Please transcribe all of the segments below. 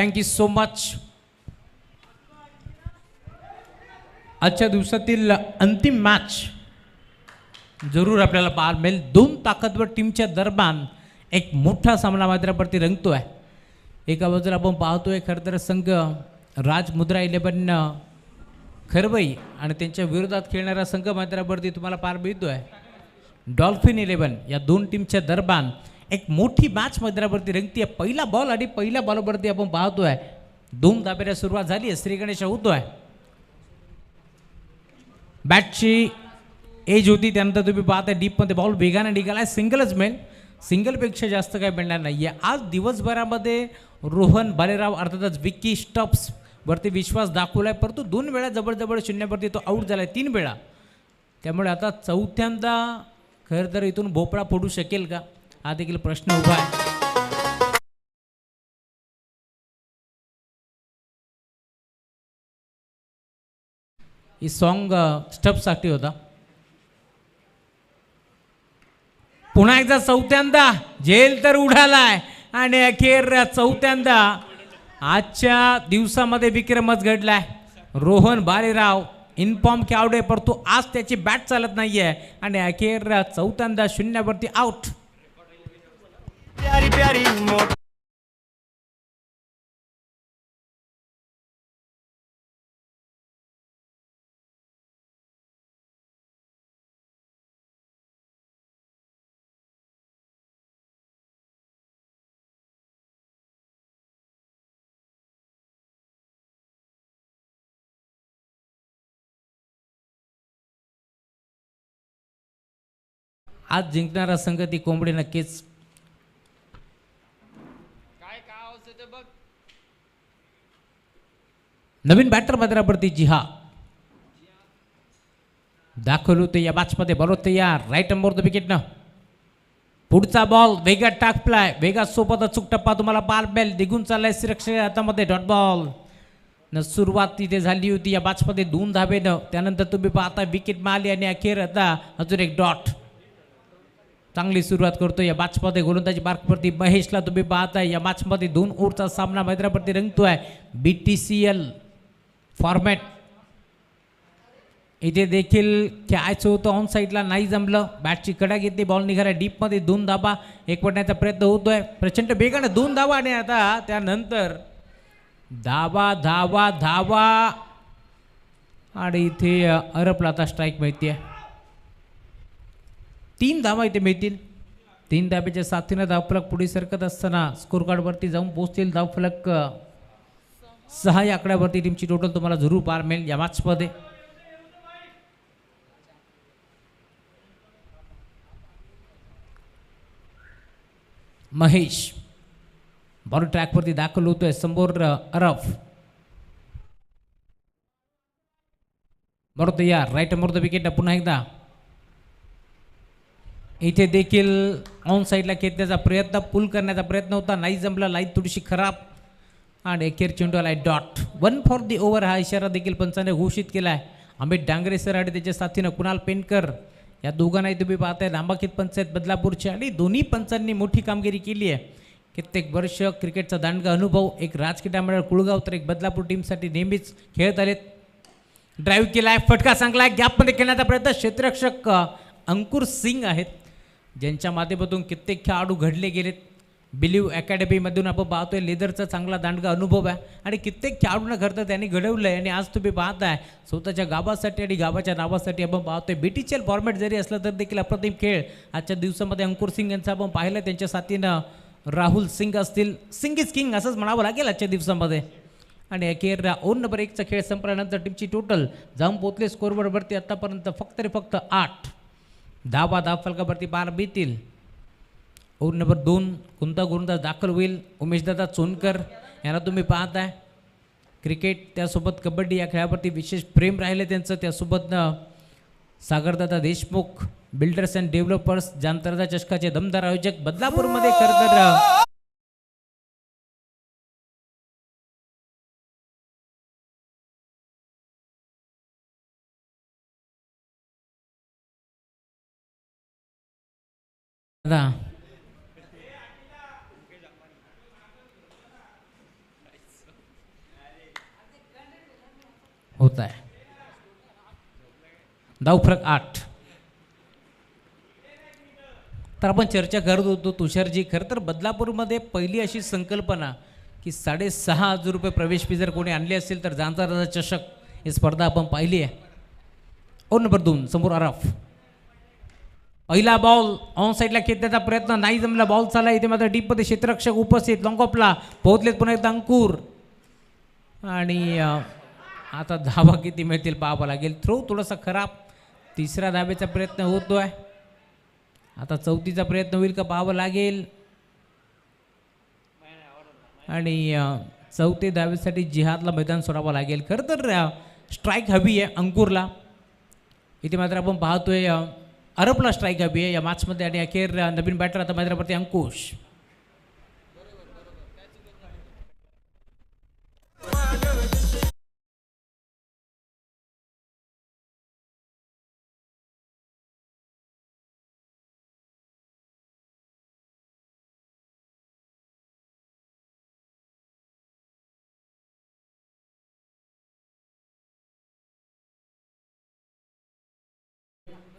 Thank you so much. आजच्या दिवसातील अंतिम मॅच जरूर आपल्याला पाहायला मिळेल. दोन ताकदवर टीमच्या दरम्यान एक मोठा सामना मैदानावरती रंगतो आहे. एका बाजूला आपण पाहतोय खरं तर संघ राज मुद्रा 11 खरवई आणि त्यांच्या विरोधात खेळणारा संघ मैदानावरती तुम्हाला पाहायला मिळतो आहे डॉल्फिन 11. या दोन टीमच्या दरम्यान एक मोठी मॅच मैदानावरती रंगती आहे. पहिला बॉल आणि पहिल्या बॉलवरती आपण पाहतोय 2 धाब्याला सुरुवात झाली आहे. श्री गणेश होतोय. बॅटची एज होती त्यानंतर तुम्ही पाहताय डीपमध्ये बॉल वेगाने निघाला. सिंगलच मिळेल, सिंगलपेक्षा जास्त काय मिळणार नाही आहे. आज दिवसभरामध्ये रोहन भालेराव अर्थातच विक्की स्टॉप्स वरती विश्वास दाखवला आहे, परंतु 2 वेळा जबरजबर शून्यावरती तो आऊट झाला आहे 3 वेळा. त्यामुळे आता चौथ्यांदा खरं तर इथून भोपळा फोडू शकेल का हा देखील प्रश्न उभा आहे. ही सॉन्ग स्टॉप्ससाठी होता. पुन्हा एकदा चौथ्यांदा झेल तर उडालाय आणि अखेर चौथ्यांदा आजच्या दिवसामध्ये विक्रमच घडलाय. रोहन भालेराव इन्फॉर्म केवढे परंतु आज त्याची बॅट चालत नाहीये आणि अखेर चौथ्यांदा शून्यावरती आउट. आज जिंकणारा संघ ती कोंबडी नक्कीच. नवीन बॅटर मैदानावरती जिहा दाखल होते या मॅचमध्ये. बरोबर तयार राईट नंबर द विकेटनं. पुढचा बॉल वेगात टाकलाय, वेगात सोबत अचूक टप्पा तुम्हाला बाल बेल निघून चाललाय सुरक्षा हातामध्ये. डॉट बॉल न सुरुवात तिथे झाली होती या मॅचमध्ये 2 धाबेनं. त्यानंतर तुम्ही पाहता विकेट मारली आणि अखेर आता अजून एक डॉट. चांगली सुरुवात करतो या मॅचमध्ये गोलंदाजी मार्कवरती महेशला तुम्ही पाहताय. या मॅचमध्ये 2 ओव्हरचा सामना मैदानावरती रंगतोय BTCL फॉर्मॅट. इथे देखील खेळायचं होतं ऑन साईडला नाही जमलं. बॅटची कडा घेतली, बॉल निघाला डीपमध्ये. 2 धाबा एकवटण्याचा प्रयत्न होतोय प्रचंड वेगाने. 2 धाबा आणि आता त्यानंतर धावा धावा धावा आणि इथे अरपला आता स्ट्राईक मिळते. 3 धावा इथे मिळतील. 3 धाब्याच्या साथीनं धावफलक पुढे सरकत असताना स्कोर कार्डवरती जाऊन पोहोचतील. धावफलक 6 या आकड्यावरती टीमची टोटल तुम्हाला जरूर पार मिळेल या मॅचमध्ये. महेश बॉल ट्रॅकवरती दाखल होतोय. समोर अरफ बरोबर यार राईट नंबर द विकेट. पुन्हा एकदा इथे देखील ऑन साईडला खेळण्याचा प्रयत्न, पुल करण्याचा प्रयत्न होता, नाही जमला. लाईन थोडीशी खराब आणि अखेर चेंडू आलाय डॉट. 1 फॉर दी ओव्हर हा इशारा देखील पंचाने घोषित केला आहे. अमित डांगरे सर आणि त्याच्या साथीनं कुणाल पेनकर या दोघांनाही तुम्ही पाहताय. नामांकित पंचायत बदलापूरचे आणि दोन्ही पंचांनी मोठी कामगिरी केली आहे. कित्येक वर्ष क्रिकेटचा दांडगा अनुभव. एक राजकीय मंडळ कुळगाव तर एक बदलापूर टीमसाठी नेहमीच खेळत आलेत. ड्राईव्ह केलाय, फटका चांगला आहे, गॅपमध्ये खेळण्याचा प्रयत्न. क्षेत्ररक्षक अंकुर सिंग आहेत ज्यांच्या माध्यमातून कित्येक खेळाडू घडले गेलेत. बिलीव्ह अकॅडमीमधून आपण पाहतोय लेदरचा चांगला दांडगा अनुभव आहे आणि कित्येक खेळाडूंना घडतं त्यांनी घडवलं आहे. आणि आज तुम्ही पाहताय स्वतःच्या गावासाठी आणि गावाच्या नावासाठी आपण पाहतोय. BTCL फॉर्मॅट जरी असलं तर देखील अप्रतिम खेळ आजच्या दिवसामध्ये. अंकुर सिंग यांचा आपण पाहिलं, त्यांच्या साथीनं राहुल सिंग असतील. सिंग इज किंग असंच म्हणावं लागेल आजच्या दिवसामध्ये. आणि अखेर 2 नंबर 1चा खेळ संपल्यानंतर टीमची टोटल जाऊन पोहोचले स्कोरवरती आत्तापर्यंत फक्त 8 धावा धावफलकावरती पार मिळतील. ओव्हर नंबर 2 कोणता गोलंदाज दाखल होईल? उमेशदादा चोनकर यांना तुम्ही पाहताय. क्रिकेट त्यासोबत कबड्डी या खेळावरती विशेष प्रेम राहिले त्यांचं. त्यासोबत सागरदादा देशमुख बिल्डर्स अँड डेव्हलपर्स जानतरदा चषकाचे दमदार आयोजक बदलापूरमध्ये खरं तर होत आहे. धावफरक 8. तर आपण चर्चा करत होतो तुषारजी, खरं तर बदलापूरमध्ये पहिली अशी संकल्पना की 6,500 रुपये प्रवेश फी जर कोणी आणली असेल तर जाणता चषक ही स्पर्धा आपण पाहिली आहे. ओव्हर नंबर 2 समोर अराफ. पहिला बॉल ऑन साईडला खेचण्याचा प्रयत्न नाही जमला. बॉल चालला इथे मात्र डीपमध्ये क्षेत्ररक्षक उपस्थित. लॉंग ऑफला पोहोचलेत पुन्हा एकदा अंकुर. आणि आता धावा किती मिळतील पाहावं लागेल. थ्रो थोडासा खराब. तिसरा धाब्याचा प्रयत्न होतोय. आता चौथीचा प्रयत्न होईल का पाहावं लागेल. आणि चौथे धावेसाठी जिहादला मैदान सोडावं लागेल. खरं तर स्ट्राईक हवी आहे अंकुरला. इथे मात्र आपण पाहतोय अरबला स्ट्राईक हवी आहे या मॅचमध्ये. आणि अखेर नवीन बॅटर आता मैदानावरती अंकुश.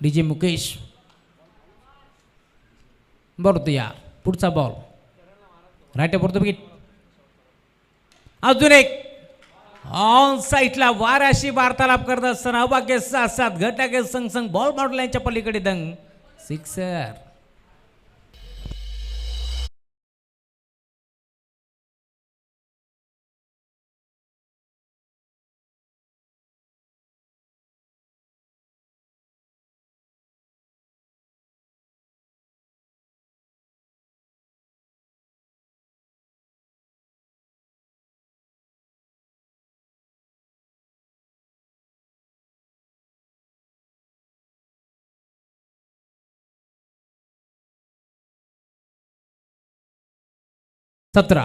डीजे मुकेश बरोबर या पुढचा बॉल राईट पडतो विकेट. अजून एक ऑन साईडला वाराशी वार्तालाप करत असताना अभाग्य 7-7 घटाके संघ संघ बॉल मारल्याच्या पलीकडे दंग सिक्सर. सतरा.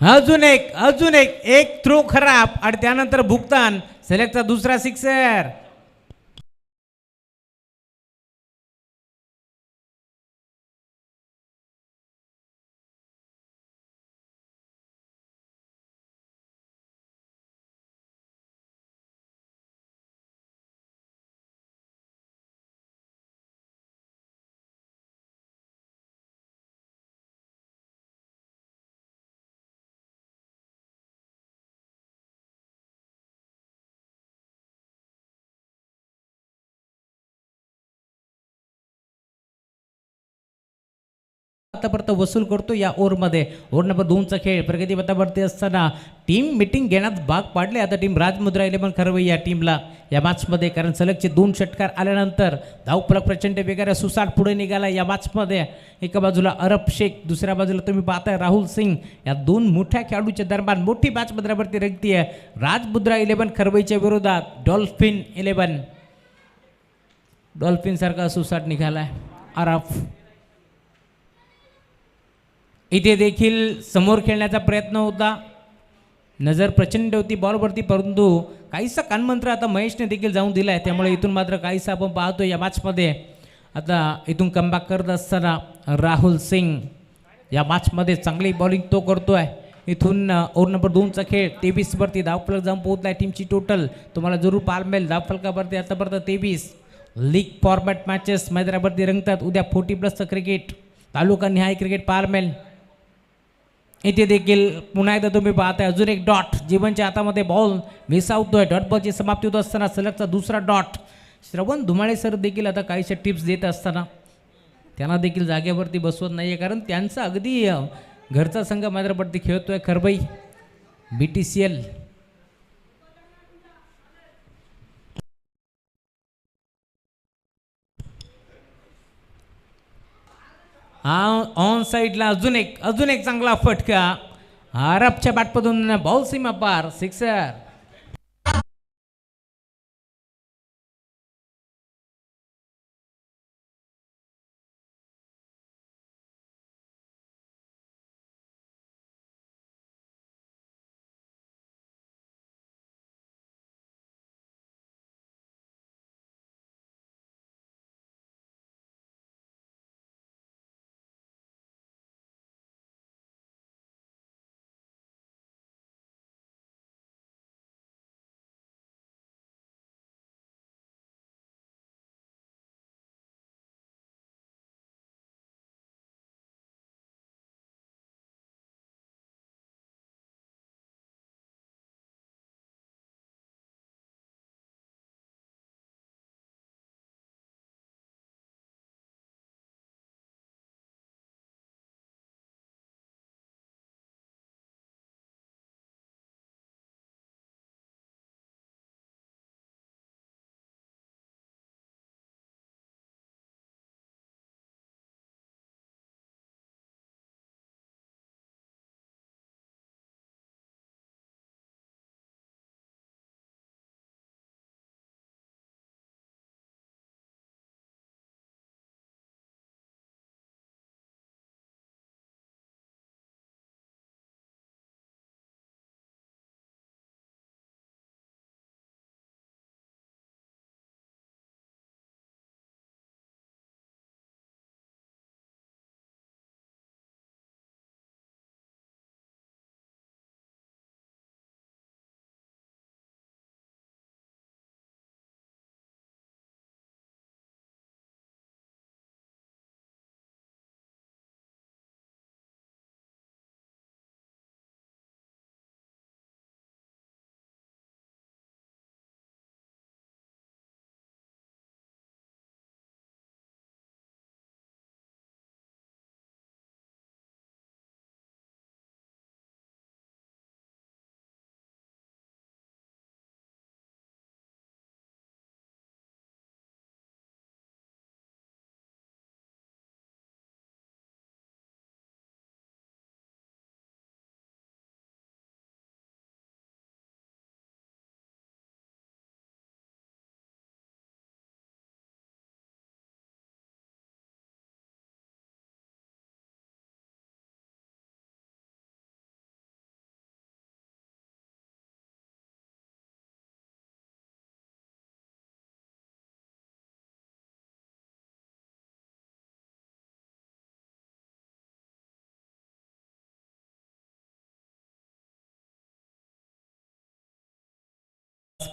अजून एक थ्रो खराब आणि त्यानंतर भुगतान. सेलेक्टचा दुसरा सिक्सर. आतापर्यंत वसूल करतो या ओव्हरमध्ये. ओव्हर नंबर 2चा खेळ प्रगती पथावरती असताना टीम मिटिंग घेण्यात भाग पाडले आता टीम राजमुद्रा 11 खरवई या टीमला या मॅचमध्ये. कारण सलगचे 2 षटकार आल्यानंतर धावफलक प्रचंड वेगाने सुसाट पुढे निघाला या मॅचमध्ये. एका बाजूला अरब शेख, दुसऱ्या बाजूला तुम्ही पाहताय राहुल सिंग. या 2 मोठ्या खेळाडूच्या दरम्यान मोठी मॅच मैदानावरती रंगतीये. राजमुद्रा 11 खरवईच्या विरोधात डॉल्फिन 11. डॉल्फिन सारखा सुसाट निघालाय अरफ. इथे देखील समोर खेळण्याचा प्रयत्न होता. नजर प्रचंड होती बॉलवरती, परंतु काहीसा कानमंत्र आता महेशने देखील जाऊन दिला आहे. त्यामुळे इथून मात्र काहीसा आपण पाहतो या मॅचमध्ये. आता इथून कमबॅक करत असताना राहुल सिंग या मॅचमध्ये चांगली बॉलिंग तो करतोय. इथून ओव्हर नंबर 2चा खेळ 23वरती धावफलक जाऊन पोहोचलाय. टीमची टोटल तुम्हाला जरूर पाहायला मिळेल. धावफलकावरती आतापर्यंत 23. लीग फॉर्मॅट मॅचेस मैदानावरती रंगतात. उद्या 40+ क्रिकेट तालुका निहाय क्रिकेट पाहायला मिळेल. इथे देखील पुन्हा एकदा तुम्ही पाहताय अजून एक डॉट. जीवनच्या हातामध्ये बॉल विसावतोय. डॉट बॉलची समाप्ती होत असताना सलगचा दुसरा डॉट. श्रवण धुमाळे सर देखील आता काहीशा टिप्स देत असताना त्यांना देखील जागेवरती बसवत नाही आहे. कारण त्यांचा अगदी घरचा संघ मैदानावरती खेळतोय खरबई BTCL. ऑन साईडला अजून एक चांगला फटका. अरबच्या बॅटमधून बॉल सीमा पार सिक्सर.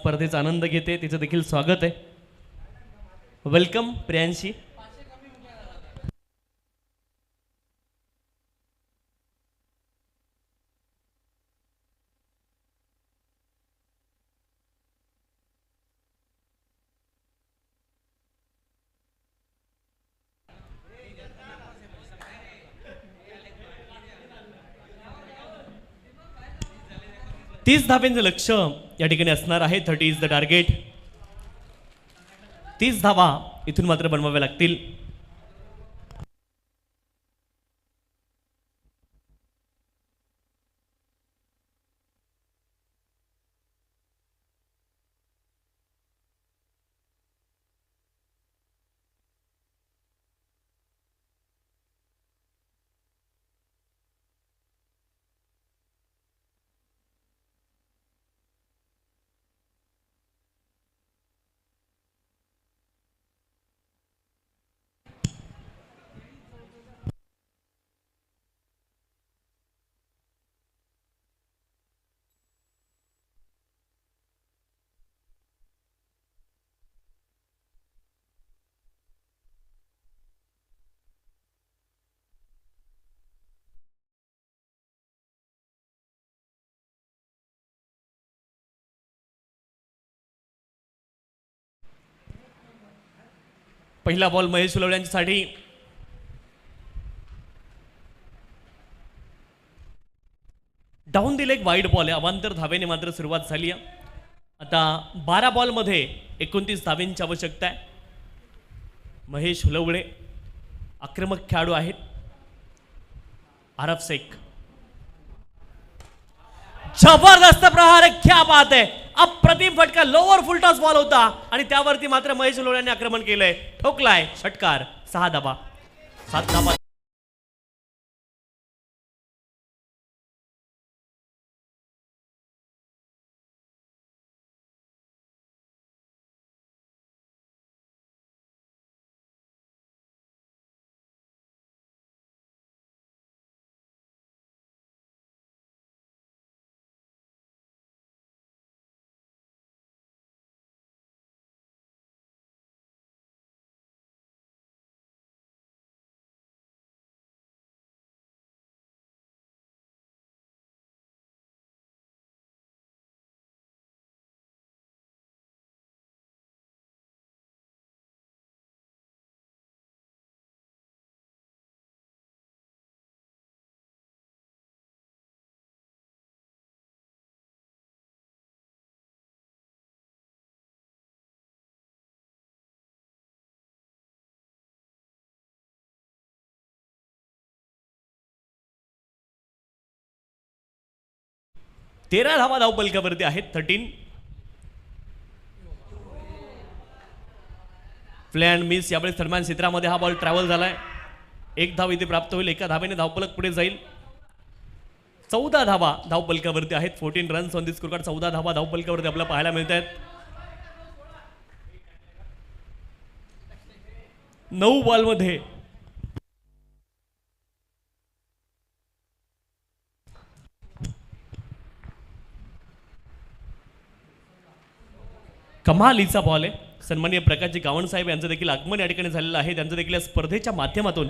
स्पर्धेचा आनंद घेते तिचं देखील स्वागत आहे. वेलकम प्रियांशी. तीस धाब्यांचं लक्ष या ठिकाणी असणार आहे. 30 इज द टार्गेट. 30 धावा इथून मात्र बनवाव्या लागतील. पहिला बॉल महेश सुलवडे यांच्यासाठी. डाऊन दिले एक वाईड बॉल आहे. अवांतर धावेने मात्र सुरुवात झाली आहे. आता 12 बॉलमध्ये 29 धावेंची आवश्यकता आहे. महेश सुलवडे आक्रमक खेळाडू आहेत. आरफ शेख जबरदस्त प्रहार, क्या बात आहे. अप्रतिम फटका, लोअर फुलटॉस बॉल होता आणि त्यावरती मात्र महेश सुलवडे यांनी आक्रमण केलंय. ठोकलाय षटकार. 6 धावा. 7 धावा. तेरा धावा धावपलकावरती आहेत. 13. Play and miss. यावेळेस सन्मान क्षेत्रामध्ये हा बॉल ट्रॅव्हल झालाय. 1 धाव इथे प्राप्त होईल. एका धावेने धावपलक पुढे जाईल. 14 धावा धावपलकावरती आहेत. 14 runs on the score card. 14 धावा धावपलकावरती आपल्याला पाहायला मिळत आहेत. 9 बॉलमध्ये कमालीचा बॉल आहे. सन्माननीय प्रकाशजी गावण साहेब यांचं देखील आगमन या ठिकाणी झालेलं आहे. त्यांचं देखील या स्पर्धेच्या माध्यमातून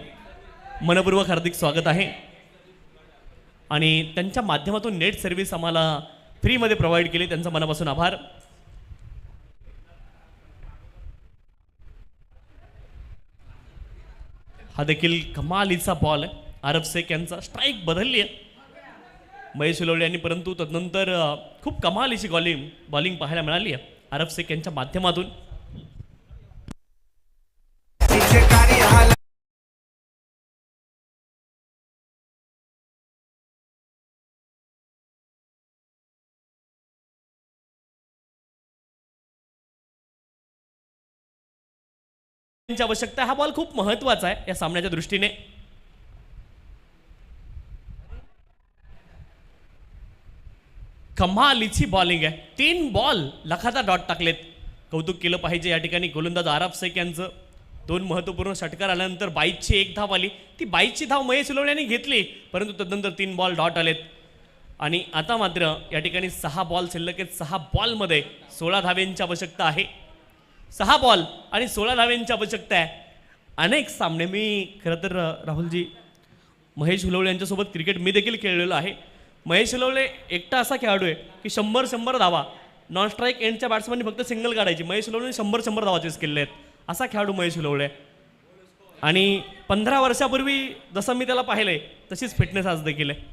मनपूर्वक हार्दिक स्वागत आहे आणि त्यांच्या माध्यमातून नेट सर्व्हिस आम्हाला फ्रीमध्ये प्रोव्हाइड केली. त्यांचा मनापासून आभार. हा देखील कमालीचा बॉल आहे. आरफ शेख यांचा स्ट्राईक बदलली आहे महेश सुलवडे यांनी, परंतु तदनंतर खूप कमालीची बॉलिंग पाहायला मिळाली आहे आरफ शेख यांच्या माध्यमातून. आवश्यकता. हा बॉल खूप महत्वाचा आहे या सामन्याच्या दृष्टीने. कमालीची बॉलिंग आहे. 3 बॉल लगातार डॉट टाकलेत. कौतुक केलं पाहिजे या ठिकाणी गोलंदाज आरफ शेख यांचं. 2 महत्वपूर्ण षटकार आल्यानंतर 22ची 1 धाव आली. ती 22ची धाव महेश सुलवडे यांनी घेतली, परंतु तदनंतर 3 बॉल डॉट आलेत. आणि आता मात्र या ठिकाणी 6 बॉल शिल्लक आहेत. 6 बॉलमध्ये 16 धाव्यांची आवश्यकता आहे. 6 बॉल आणि 16 धाव्यांची आवश्यकता आहे. अनेक सामने मी खरं तर राहुलजी महेश हुलवळे यांच्यासोबत क्रिकेट मी देखील खेळलेलो आहे. महेश हुलवळे एकटा असा खेळाडू आहे की 100 धावा नॉन स्ट्राईक एंडच्या बॅट्समॅननी फक्त सिंगल काढायची. महेश हुलवळे 100 धावा चेस केले आहेत. असा खेळाडू महेश हुलवळे. आणि 15 वर्षापूर्वी जसं मी त्याला पाहिलंय तशीच फिटनेस आज देखील आहे.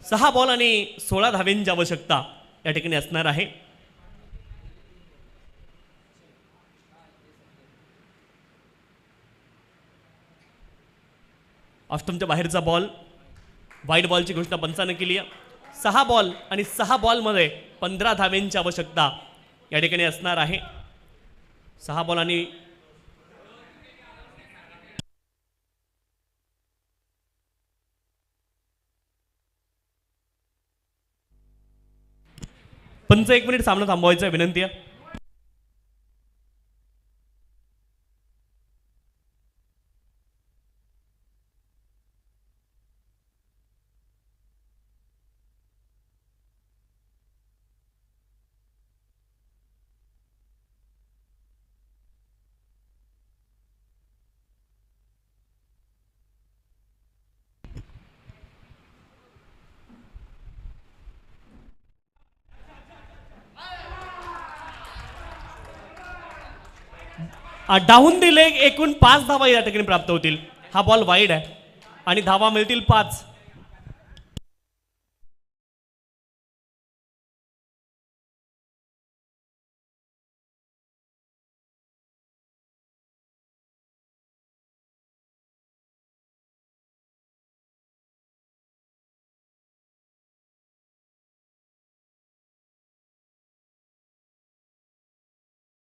सहा बॉल आणि 16 धाव्यांची आवश्यकता या ठिकाणी असणार आहे. ऑस्टमच्या बाहेरचा बॉल, वाईड बॉलची घोषणा पंचाने केली आहे. 6 बॉल आणि 6 बॉलमध्ये 15 धाव्यांची आवश्यकता या ठिकाणी असणार आहे. 6 बॉल आणि पंच 1 मिनिट सामना थांबवायचा विनंती आहे. डाऊन दी लेग एकूण 5 धावा या ठिकाणी प्राप्त होतील. हा बॉल वाईड आहे आणि धावा मिळतील 5.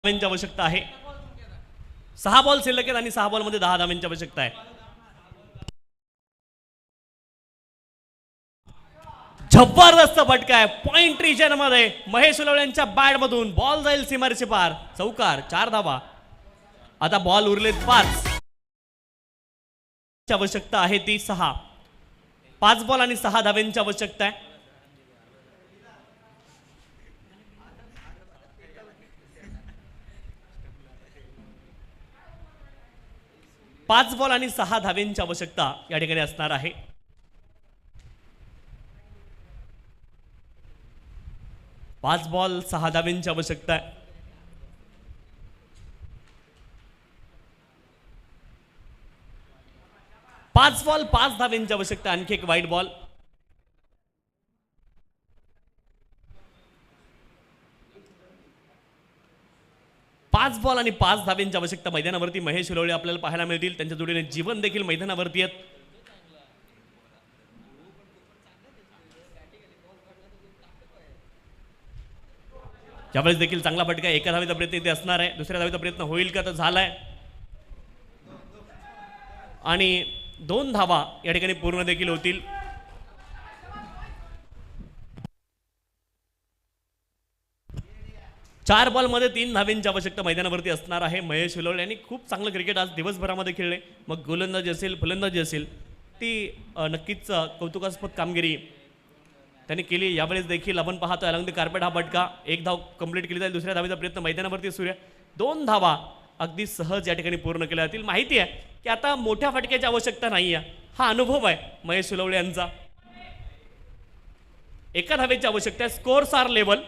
धावांची आवश्यकता आहे. 6 बॉल शिल्लक आहेत आणि 6 बॉलमध्ये 10 धावांची आवश्यकता आहे. जबरदस्त फटका आहे पॉइंट रिजन मध्ये. महेश हुलवळे यांच्या बॅट मधून बॉल जाईल सीमारेषे पार. चौकार, 4 धावा. आता बॉल उरलेत 5. आवश्यकता आहे ती 6. 5 बॉल आणि 6 धाव्यांची आवश्यकता आहे. पाच बॉल आणि 6 धाव्यांची आवश्यकता या ठिकाणी असणार आहे. पाच बॉल 6 धाव्यांची आवश्यकता आहे. पाच बॉल 5 धाव्यांची आवश्यकता. आणखी एक वाईड बॉल. पाच बॉल आणि 5 धाव्यांची आवश्यकता. मैदानावरती महेश हुलवळे आपल्याला पाहायला मिळतील. त्यांच्या जोडीने जीवन देखील मैदानावरती आहेत. यावेळेस देखील चांगला फटका. एका धावेचा प्रयत्न इथे असणार आहे. दुसऱ्या धावेचा प्रयत्न होईल का? तर झालाय आणि 2 धावा या ठिकाणी पूर्ण देखील होतील. चार बॉल मध्ये 3 धाव्यांची आवश्यकता मैदानावरती असणार आहे. महेश हुलवळे यांनी खूप चांगलं क्रिकेट आज दिवसभरामध्ये खेळले. मग गोलंदाजी असेल, फलंदाजी असेल, ती नक्कीच कौतुकास्पद कामगिरी त्यांनी केली. यावेळेस देखील आपण पाहतोय अलंग द कार्पेट हा फटका. 1 धाव कंप्लीट केली जाईल. दुसऱ्या धावेचा प्रयत्न मैदानावरती सुरू आहे. 2 धावा अगदी सहज या ठिकाणी पूर्ण केल्या जातील. माहिती आहे की आता मोठ्या फटक्याची आवश्यकता नाही आहे. हा अनुभव आहे महेश हुलवळे यांचा. एका धावेची आवश्यकता आहे. Scores R level.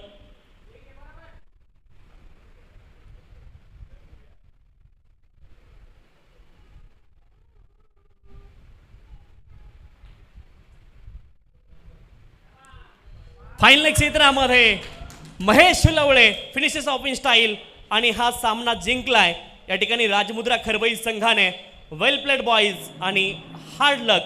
फायनल क्षेत्रामध्ये Mahesh Hulwale finishes off in style आणि हा सामना जिंकलाय. या ठिकाणी राजमुद्रा खरबई संघाने. वेल प्लेड बॉईज आणि हार्ड लक